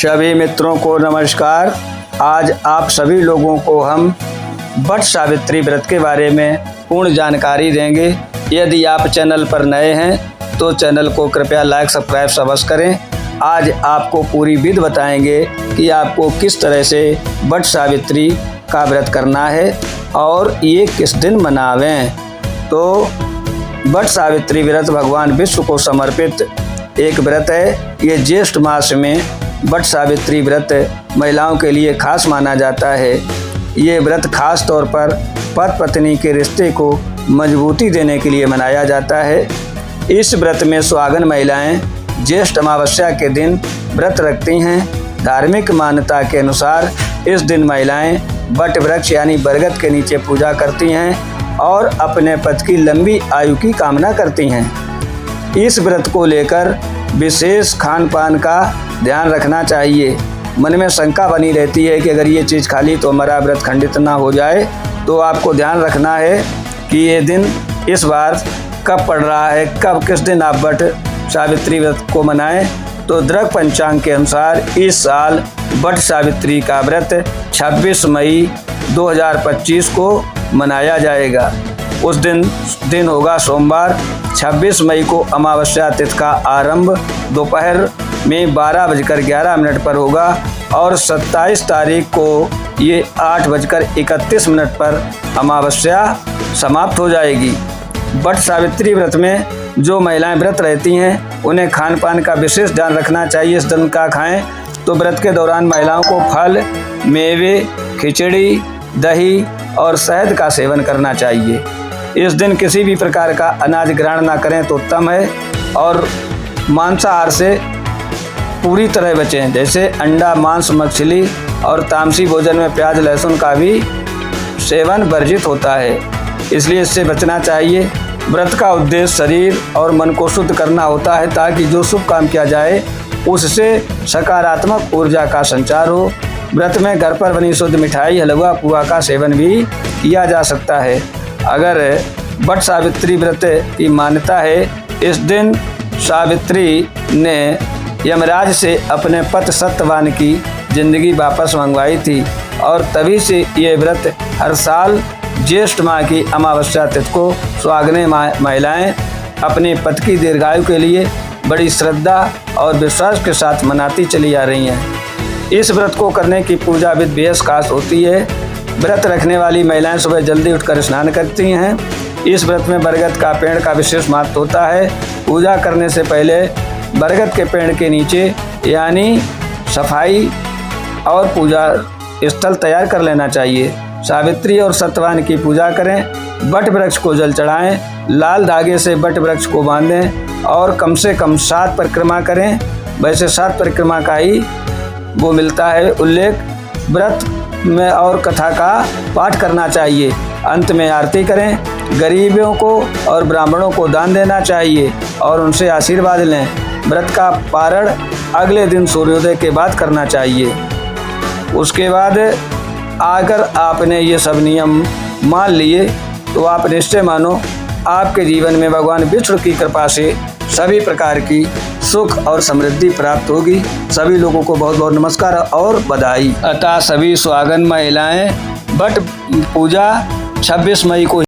सभी मित्रों को नमस्कार। आज आप सभी लोगों को हम वट सावित्री व्रत के बारे में पूर्ण जानकारी देंगे। यदि आप चैनल पर नए हैं तो चैनल को कृपया लाइक सब्सक्राइब अवश्य करें। आज आपको पूरी विधि बताएंगे कि आपको किस तरह से वट सावित्री का व्रत करना है और ये किस दिन मनावें। तो वट सावित्री व्रत भगवान विष्णु को समर्पित एक व्रत है। ये ज्येष्ठ मास में वट सावित्री व्रत महिलाओं के लिए खास माना जाता है। ये व्रत खास तौर पर पति पत्नी के रिश्ते को मजबूती देने के लिए मनाया जाता है। इस व्रत में सुहागन महिलाएं ज्येष्ठ अमावस्या के दिन व्रत रखती हैं। धार्मिक मान्यता के अनुसार इस दिन महिलाएं वट वृक्ष यानी बरगद के नीचे पूजा करती हैं और अपने पति की लंबी आयु की कामना करती हैं। इस व्रत को लेकर विशेष खान पान का ध्यान रखना चाहिए। मन में शंका बनी रहती है कि अगर ये चीज़ खा ली तो हमारा व्रत खंडित ना हो जाए, तो आपको ध्यान रखना है कि ये दिन इस बार कब पड़ रहा है, कब किस दिन आप वट सावित्री व्रत को मनाएं। तो दृग पंचांग के अनुसार इस साल वट सावित्री का व्रत 26 मई 2025 को मनाया जाएगा। उस दिन होगा सोमवार। 26 मई को अमावस्या तिथि का आरंभ दोपहर में 12:11 पर होगा और 27 तारीख को ये 8:31 पर अमावस्या समाप्त हो जाएगी। वट सावित्री व्रत में जो महिलाएं व्रत रहती हैं उन्हें खान पान का विशेष ध्यान रखना चाहिए। इस दिन का खाएं तो व्रत के दौरान महिलाओं को फल, मेवे, खिचड़ी, दही और शहद का सेवन करना चाहिए। इस दिन किसी भी प्रकार का अनाज ग्रहण ना करें तो उत्तम है और मांसाहार से पूरी तरह बचें। जैसे अंडा, मांस, मछली और तामसी भोजन में प्याज, लहसुन का भी सेवन वर्जित होता है, इसलिए इससे बचना चाहिए। व्रत का उद्देश्य शरीर और मन को शुद्ध करना होता है ताकि जो शुभ काम किया जाए उससे सकारात्मक ऊर्जा का संचार हो। व्रत में घर पर बनी शुद्ध मिठाई, हलवा, पुआ का सेवन भी किया जा सकता है। अगर वट सावित्री व्रत की मान्यता है, इस दिन सावित्री ने यमराज से अपने पति सत्यवान की जिंदगी वापस मंगवाई थी और तभी से ये व्रत हर साल ज्येष्ठ माह की अमावस्या तिथि को सुहागने महिलाएं अपने पति की दीर्घायु के लिए बड़ी श्रद्धा और विश्वास के साथ मनाती चली आ रही हैं। इस व्रत को करने की पूजा विधि बेहद खास होती है। व्रत रखने वाली महिलाएं सुबह जल्दी उठकर स्नान करती हैं। इस व्रत में बरगद का पेड़ का विशेष महत्व होता है। पूजा करने से पहले बरगद के पेड़ के नीचे यानी सफाई और पूजा स्थल तैयार कर लेना चाहिए। सावित्री और सत्यवान की पूजा करें। वट वृक्ष को जल चढ़ाएं। लाल धागे से वट वृक्ष को बांधें और कम से कम 7 परिक्रमा करें। वैसे 7 परिक्रमा का ही वो मिलता है उल्लेख। व्रत में और कथा का पाठ करना चाहिए। अंत में आरती करें। गरीबों को और ब्राह्मणों को दान देना चाहिए और उनसे आशीर्वाद लें। व्रत का पारण अगले दिन सूर्योदय के बाद करना चाहिए। उसके बाद अगर आपने ये सब नियम मान लिए तो आप निश्चय मानो आपके जीवन में भगवान विष्णु की कृपा से सभी प्रकार की सुख और समृद्धि प्राप्त होगी। सभी लोगों को बहुत बहुत नमस्कार और बधाई। अतः सभी सुहागन महिलाएं वट पूजा 26 मई को